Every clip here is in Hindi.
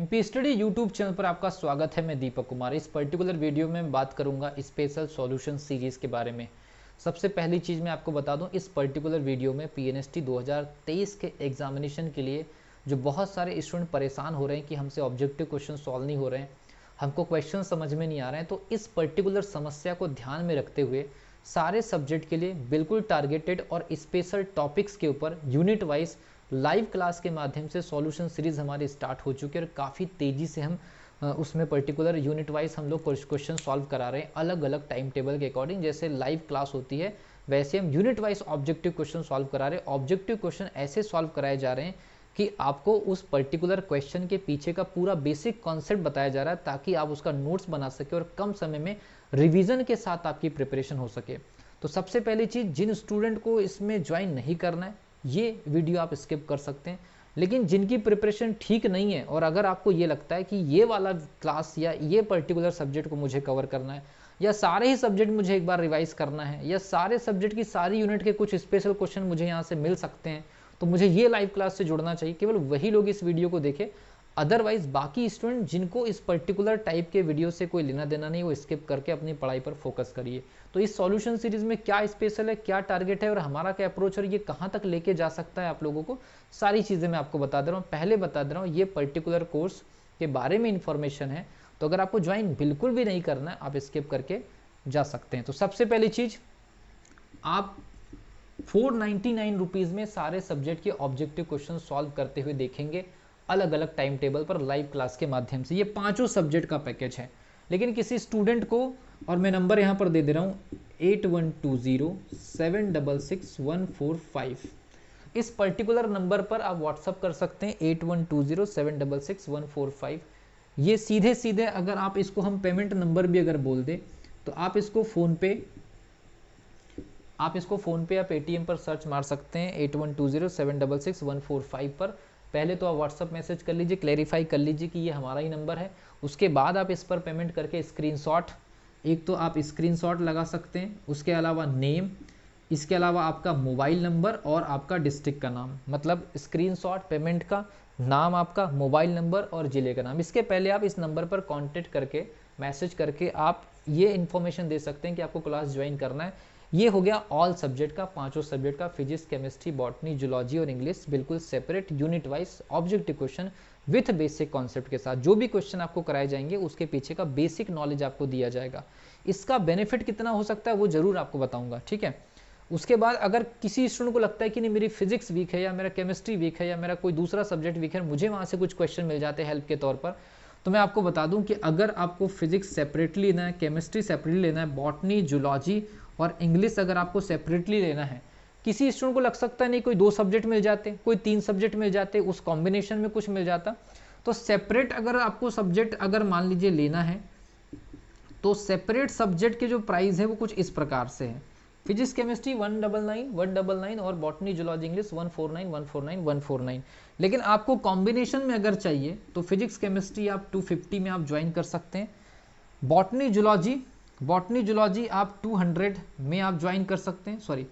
एमपी स्टडी यूट्यूब चैनल पर आपका स्वागत है। मैं दीपक कुमार। इस पर्टिकुलर वीडियो में बात करूंगा स्पेशल सॉल्यूशन सीरीज के बारे में। सबसे पहली चीज़ मैं आपको बता दूं, इस पर्टिकुलर वीडियो में पीएनएसटी 2023 के एग्जामिनेशन के लिए जो बहुत सारे स्टूडेंट परेशान हो रहे हैं कि हमसे ऑब्जेक्टिव क्वेश्चन सॉल्व नहीं हो रहे हैं, हमको क्वेश्चन समझ में नहीं आ रहे हैं, तो इस पर्टिकुलर समस्या को ध्यान में रखते हुए सारे सब्जेक्ट के लिए बिल्कुल टारगेटेड और स्पेशल टॉपिक्स के ऊपर यूनिट वाइज लाइव क्लास के माध्यम से सॉल्यूशन सीरीज हमारी स्टार्ट हो चुकी है और काफ़ी तेज़ी से हम उसमें पर्टिकुलर यूनिट वाइज हम लोग क्वेश्चन सॉल्व करा रहे हैं अलग अलग टाइम टेबल के अकॉर्डिंग। जैसे लाइव क्लास होती है वैसे हम unit wise objective question solve करा रहे हैं। ऑब्जेक्टिव क्वेश्चन ऐसे सॉल्व कराए जा रहे हैं कि आपको उस पर्टिकुलर क्वेश्चन के पीछे का पूरा बेसिक कॉन्सेप्ट बताया जा रहा है ताकि आप उसका नोट्स बना सके और कम समय में रिवीजन के साथ आपकी प्रिपरेशन हो सके। तो सबसे पहली चीज़, जिन स्टूडेंट को इसमें ज्वाइन नहीं करना है ये वीडियो आप स्किप कर सकते हैं, लेकिन जिनकी प्रिपरेशन ठीक नहीं है और अगर आपको ये लगता है कि ये वाला क्लास या ये पर्टिकुलर सब्जेक्ट को मुझे कवर करना है या सारे ही सब्जेक्ट मुझे एक बार रिवाइज करना है या सारे सब्जेक्ट की सारी यूनिट के कुछ स्पेशल क्वेश्चन मुझे यहाँ से मिल सकते हैं, तो मुझे ये लाइव क्लास से जुड़ना चाहिए, केवल वही लोग इस वीडियो को देखें। अदरवाइज बाकी स्टूडेंट जिनको इस पर्टिकुलर टाइप के वीडियो से कोई लेना देना नहीं, वो स्किप करके अपनी पढ़ाई पर फोकस करिए। तो इस सॉल्यूशन सीरीज में क्या स्पेशल है, क्या टारगेट है और हमारा क्या अप्रोच और ये कहाँ तक लेके जा सकता है आप लोगों को, सारी चीज़ें मैं आपको बता दे रहा हूँ। पहले बता दे रहा हूँ ये पर्टिकुलर कोर्स के बारे में इंफॉर्मेशन है, तो अगर आपको ज्वाइन बिल्कुल भी नहीं करना है आप स्किप करके जा सकते हैं। तो सबसे पहली चीज़, आप 499 रुपीज़ में सारे सब्जेक्ट के ऑब्जेक्टिव क्वेश्चन सॉल्व करते हुए देखेंगे अलग अलग टाइम टेबल पर लाइव क्लास के माध्यम से। ये पांचों सब्जेक्ट का पैकेज है। लेकिन किसी स्टूडेंट को, और मैं नंबर यहाँ पर दे दे रहा हूँ 8120766145, इस पर्टिकुलर नंबर पर आप व्हाट्सअप कर सकते हैं 8120766145। ये सीधे सीधे अगर आप इसको हम पेमेंट नंबर भी अगर बोल दें तो आप इसको फ़ोन पे या पेटीएम पर सर्च मार सकते हैं 8120766145 पर। पहले तो आप व्हाट्सअप मैसेज कर लीजिए, क्लैरिफाई कर लीजिए कि ये हमारा ही नंबर है। उसके बाद आप इस पर पेमेंट करके स्क्रीनशॉट, एक तो आप स्क्रीनशॉट लगा सकते हैं, उसके अलावा नेम, इसके अलावा आपका मोबाइल नंबर और आपका डिस्ट्रिक्ट का नाम, मतलब स्क्रीनशॉट पेमेंट का, नाम आपका, मोबाइल नंबर और ज़िले का नाम। इसके पहले आप इस नंबर पर कॉन्टेक्ट करके मैसेज करके आप ये इन्फॉर्मेशन दे सकते हैं कि आपको क्लास ज्वाइन करना है। ये हो गया ऑल सब्जेक्ट का, पांचों सब्जेक्ट का, फिजिक्स, केमिस्ट्री, बॉटनी, जूलॉजी और इंग्लिश, बिल्कुल separate unit wise objective question with basic concept के साथ। जो भी क्वेश्चन आपको कराए जाएंगे उसके पीछे का बेसिक नॉलेज आपको दिया जाएगा। इसका बेनिफिट कितना हो सकता है वो जरूर आपको बताऊंगा, ठीक है। उसके बाद अगर किसी स्टूडेंट को लगता है कि नहीं मेरी फिजिक्स वीक है या मेरा केमिस्ट्री वीक है या मेरा कोई दूसरा सब्जेक्ट वीक है, मुझे वहाँ से कुछ क्वेश्चन मिल जाते हैं हेल्प के तौर पर, तो मैं आपको बता दूं कि अगर आपको फिजिक्स सेपरेटली लेना है, केमिस्ट्री सेपरेटली लेना है, बॉटनी, जूलॉजी और इंग्लिश अगर आपको सेपरेटली लेना है, किसी स्टूडेंट को लग सकता है नहीं कोई 2 सब्जेक्ट मिल जाते, कोई 3 सब्जेक्ट मिल जाते, उस कॉम्बिनेशन में कुछ मिल जाता, तो सेपरेट अगर आपको सब्जेक्ट अगर मान लीजिए लेना है तो सेपरेट सब्जेक्ट के जो प्राइस है वो कुछ इस प्रकार से है। फिजिक्स केमिस्ट्री 199 और बॉटनी जूलॉजी इंग्लिश 149। लेकिन आपको कॉम्बिनेशन में अगर चाहिए तो फिजिक्स केमिस्ट्री आप 250 में आप ज्वाइन कर सकते हैं, बॉटनी जूलॉजी आप 200 में आप ज्वाइन कर सकते हैं, सॉरी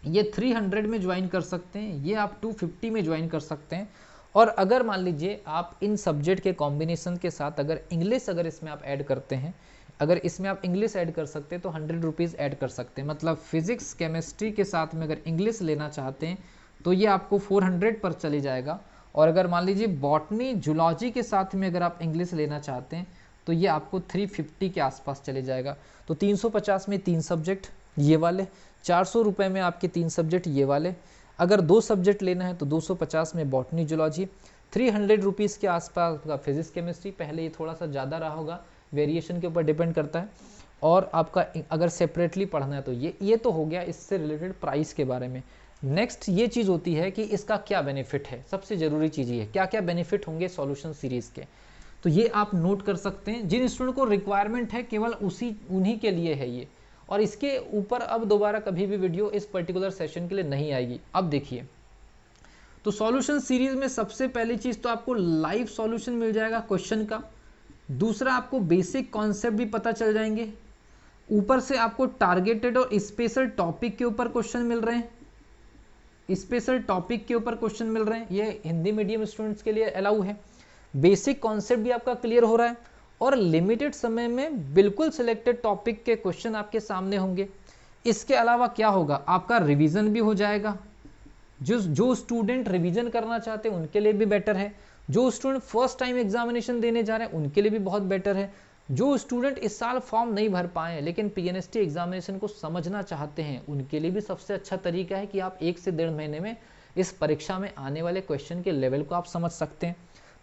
ये 300 में ज्वाइन कर सकते हैं, ये आप 250 में ज्वाइन कर सकते हैं। और अगर मान लीजिए आप इन सब्जेक्ट के कॉम्बिनेशन के साथ अगर इंग्लिश अगर इसमें आप ऐड करते हैं, अगर इसमें आप इंग्लिश ऐड कर सकते हैं तो 100 रुपीज़ ऐड कर सकते हैं। मतलब फिजिक्स केमिस्ट्री के साथ में अगर इंग्लिश लेना चाहते हैं तो ये आपको 400 पर चले जाएगा। और अगर मान लीजिए बॉटनी जूलॉजी के साथ में अगर आप इंग्लिश लेना चाहते हैं तो ये आपको 350 के आसपास चले जाएगा। तो 350 में 3 सब्जेक्ट ये वाले, 400 रुपये में आपके 3 सब्जेक्ट ये वाले। अगर 2 सब्जेक्ट लेना है तो 250 में बॉटनी जूलॉजी, 300 रुपीज़ के आसपास का फिजिक्स केमिस्ट्री। पहले ये थोड़ा सा ज़्यादा रहा होगा, वेरिएशन के ऊपर डिपेंड करता है। और आपका अगर सेपरेटली पढ़ना है तो ये तो हो गया इससे रिलेटेड प्राइस के बारे में। नेक्स्ट ये चीज़ होती है कि इसका क्या बेनिफिट है, सबसे ज़रूरी चीज़ ये क्या क्या बेनिफिट होंगे सॉल्यूशन सीरीज़ के, तो ये आप नोट कर सकते हैं। जिन स्टूडेंट को रिक्वायरमेंट है केवल उन्हीं के लिए है ये, और इसके ऊपर अब दोबारा कभी भी वीडियो इस पर्टिकुलर सेशन के लिए नहीं आएगी। अब देखिए, तो सॉल्यूशन सीरीज में सबसे पहली चीज़ तो आपको लाइव सॉल्यूशन मिल जाएगा क्वेश्चन का, दूसरा आपको बेसिक कॉन्सेप्ट भी पता चल जाएंगे, ऊपर से आपको टारगेटेड और स्पेशल टॉपिक के ऊपर क्वेश्चन मिल रहे हैं, ये हिंदी मीडियम स्टूडेंट्स के लिए अलाउ है। बेसिक कॉन्सेप्ट भी आपका क्लियर हो रहा है और लिमिटेड समय में बिल्कुल सिलेक्टेड टॉपिक के क्वेश्चन आपके सामने होंगे। इसके अलावा क्या होगा, आपका रिवीजन भी हो जाएगा। जो स्टूडेंट रिवीजन करना चाहते हैं उनके लिए भी बेटर है, जो स्टूडेंट फर्स्ट टाइम एग्जामिनेशन देने जा रहे हैं उनके लिए भी बहुत बेटर है, जो स्टूडेंट इस साल फॉर्म नहीं भर पाए लेकिन पीएनएसटी एग्जामिनेशन को समझना चाहते हैं उनके लिए भी सबसे अच्छा तरीका है कि आप 1 से 1.5 महीने में इस परीक्षा में आने वाले क्वेश्चन के लेवल को आप समझ सकते हैं।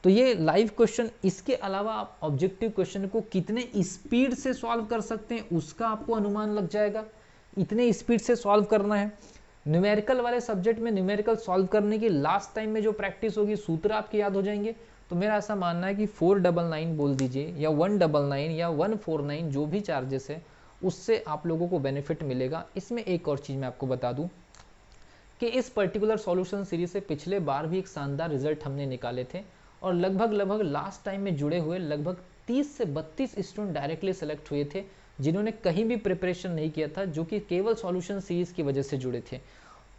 तो ये लाइव क्वेश्चन, इसके अलावा आप ऑब्जेक्टिव क्वेश्चन को कितने स्पीड से सॉल्व कर सकते हैं उसका आपको अनुमान लग जाएगा, इतने स्पीड से सॉल्व करना है। न्यूमेरिकल वाले सब्जेक्ट में न्यूमेरिकल सॉल्व करने की लास्ट टाइम में जो प्रैक्टिस होगी, सूत्र आपके याद हो जाएंगे। तो मेरा ऐसा मानना है कि 499 बोल दीजिए या 199 या 149 जो भी चार्जेस है उससे आप लोगों को बेनिफिट मिलेगा। इसमें एक और चीज़ मैं आपको बता दूं कि इस पर्टिकुलर सॉल्यूशन सीरीज से पिछले बार भी एक शानदार रिजल्ट हमने निकाले थे और लगभग लास्ट टाइम में जुड़े हुए लगभग 30 से 32 स्टूडेंट डायरेक्टली सेलेक्ट हुए थे जिन्होंने कहीं भी प्रिपरेशन नहीं किया था, जो कि केवल सॉल्यूशन सीरीज की वजह से जुड़े थे।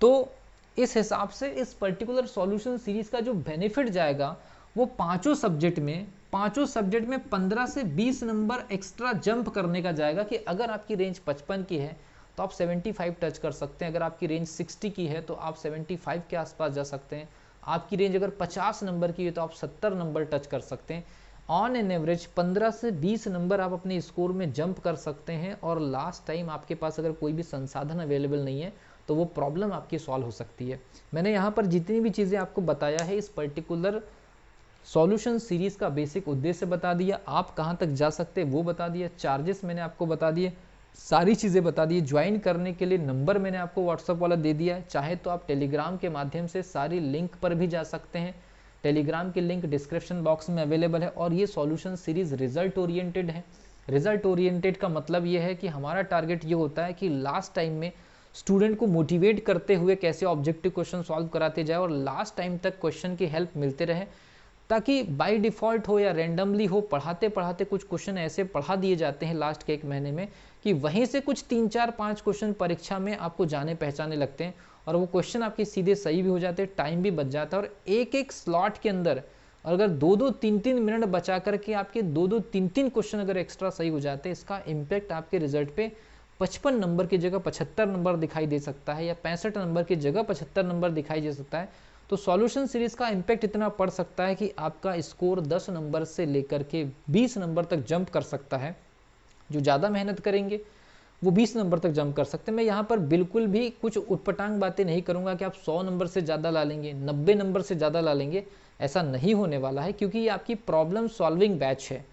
तो इस हिसाब से इस पर्टिकुलर सॉल्यूशन सीरीज का जो बेनिफिट जाएगा वो पांचों सब्जेक्ट में 15 से 20 नंबर एक्स्ट्रा जंप करने का जाएगा कि अगर आपकी रेंज 55 की है तो आप 75 टच कर सकते हैं, अगर आपकी रेंज 60 की है तो आप 75 के आसपास जा सकते हैं, आपकी रेंज अगर 50 नंबर की है तो आप 70 नंबर टच कर सकते हैं। ऑन एन एवरेज 15 से 20 नंबर आप अपने स्कोर में जंप कर सकते हैं और लास्ट टाइम आपके पास अगर कोई भी संसाधन अवेलेबल नहीं है तो वो प्रॉब्लम आपकी सॉल्व हो सकती है। मैंने यहाँ पर जितनी भी चीज़ें आपको बताया है इस पर्टिकुलर सॉल्यूशन सीरीज का बेसिक उद्देश्य बता दिया, आप कहाँ तक जा सकते हैं वो बता दिया, चार्जेस मैंने आपको बता दिए, सारी चीज़ें बता दी। ज्वाइन करने के लिए नंबर मैंने आपको व्हाट्सअप वाला दे दिया है, चाहे तो आप टेलीग्राम के माध्यम से सारी लिंक पर भी जा सकते हैं, टेलीग्राम की लिंक डिस्क्रिप्शन बॉक्स में अवेलेबल है। और ये सॉल्यूशन सीरीज रिजल्ट ओरिएंटेड है। रिजल्ट ओरिएंटेड का मतलब ये है कि हमारा टारगेट ये होता है कि लास्ट टाइम में स्टूडेंट को मोटिवेट करते हुए कैसे ऑब्जेक्टिव क्वेश्चन सॉल्व कराते जाए और लास्ट टाइम तक क्वेश्चन की हेल्प मिलते रहे, ताकि बाय डिफ़ॉल्ट हो या रैंडमली हो, पढ़ाते पढ़ाते कुछ क्वेश्चन ऐसे पढ़ा दिए जाते हैं लास्ट के 1 महीने में कि वहीं से कुछ 3, 4, 5 क्वेश्चन परीक्षा में आपको जाने पहचाने लगते हैं और वो क्वेश्चन आपके सीधे सही भी हो जाते हैं, टाइम भी बच जाता है। और एक स्लॉट के अंदर अगर 2-2, 3-3 मिनट बचा करके आपके 2-2, 3-3 क्वेश्चन अगर एक्स्ट्रा सही हो जाते हैं, इसका इम्पैक्ट आपके रिजल्ट पे 55 नंबर की जगह 75 नंबर दिखाई दे सकता है या 65 नंबर की जगह 75 नंबर दिखाई दे सकता है। तो सॉल्यूशन सीरीज का इम्पैक्ट इतना पड़ सकता है कि आपका स्कोर 10 नंबर से लेकर के 20 नंबर तक जंप कर सकता है। जो ज़्यादा मेहनत करेंगे वो 20 नंबर तक जंप कर सकते हैं। मैं यहाँ पर बिल्कुल भी कुछ उटपटांग बातें नहीं करूँगा कि आप 100 नंबर से ज़्यादा ला लेंगे, 90 नंबर से ज़्यादा ला लेंगे, ऐसा नहीं होने वाला है, क्योंकि ये आपकी प्रॉब्लम सॉल्विंग बैच है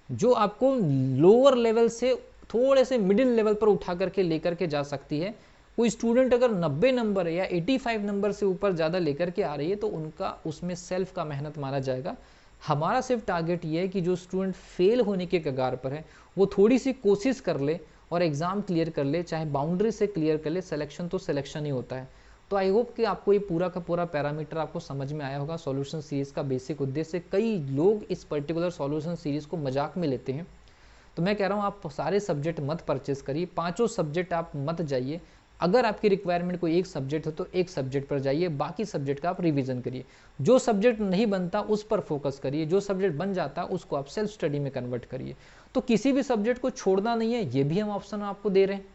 जो आपको लोअर लेवल से थोड़े से मिडिल लेवल पर उठा करके लेकर के जा सकती है। कोई स्टूडेंट अगर 90 नंबर या 85 नंबर से ऊपर ज़्यादा लेकर के आ रही है तो उनका उसमें सेल्फ का मेहनत माना जाएगा। हमारा सिर्फ टारगेट ये है कि जो स्टूडेंट फेल होने के कगार पर है वो थोड़ी सी कोशिश कर ले और एग्ज़ाम क्लियर कर ले, चाहे बाउंड्री से क्लियर कर ले, सिलेक्शन तो सिलेक्शन ही होता है। तो आई होप कि आपको ये पूरा का पूरा पैरामीटर आपको समझ में आया होगा। सॉल्यूशन सीरीज़ का बेसिक उद्देश्य, कई लोग इस पर्टिकुलर सॉल्यूशन सीरीज़ को मजाक में लेते हैं, तो मैं कह रहा हूँ आप सारे सब्जेक्ट मत परचेस करिए, 5 सब्जेक्ट आप मत जाइए। अगर आपकी रिक्वायरमेंट कोई एक सब्जेक्ट है तो एक सब्जेक्ट पर जाइए, बाकी सब्जेक्ट का आप रिवीजन करिए। जो सब्जेक्ट नहीं बनता उस पर फोकस करिए, जो सब्जेक्ट बन जाता उसको आप सेल्फ स्टडी में कन्वर्ट करिए। तो किसी भी सब्जेक्ट को छोड़ना नहीं है, ये भी हम ऑप्शन आपको दे रहे हैं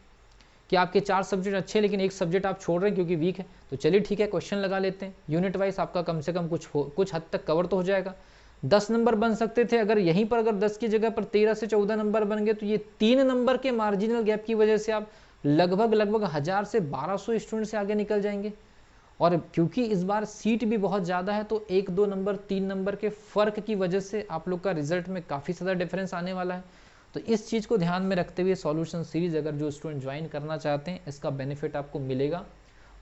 कि आपके 4 सब्जेक्ट अच्छे हैं लेकिन एक सब्जेक्ट आप छोड़ रहे हैं क्योंकि वीक है, तो चलिए ठीक है, क्वेश्चन लगा लेते हैं। यूनिट वाइज आपका कम से कम कुछ हद तक कवर तो हो जाएगा। 10 नंबर बन सकते थे, अगर यहीं पर अगर 10 की जगह पर 13 से 14 नंबर बन गए तो ये 3 नंबर के मार्जिनल गैप की वजह से आप लगभग 1000 से 1200 स्टूडेंट से आगे निकल जाएंगे। और क्योंकि इस बार सीट भी बहुत ज़्यादा है तो 1-2 नंबर 3 नंबर के फ़र्क की वजह से आप लोग का रिजल्ट में काफ़ी ज़्यादा डिफरेंस आने वाला है। तो इस चीज़ को ध्यान में रखते हुए सॉल्यूशन सीरीज़ अगर जो स्टूडेंट ज्वाइन करना चाहते हैं इसका बेनिफिट आपको मिलेगा।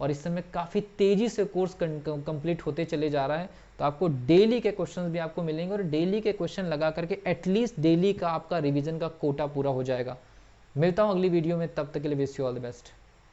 और इस समय काफ़ी तेज़ी से कोर्स कंप्लीट होते चले जा रहा है, तो आपको डेली के क्वेश्चंस भी आपको मिलेंगे और डेली के क्वेश्चन लगा करके एटलीस्ट डेली का आपका रिवीजन का कोटा पूरा हो जाएगा। मिलता हूँ अगली वीडियो में, तब तक के लिए wish you all the best.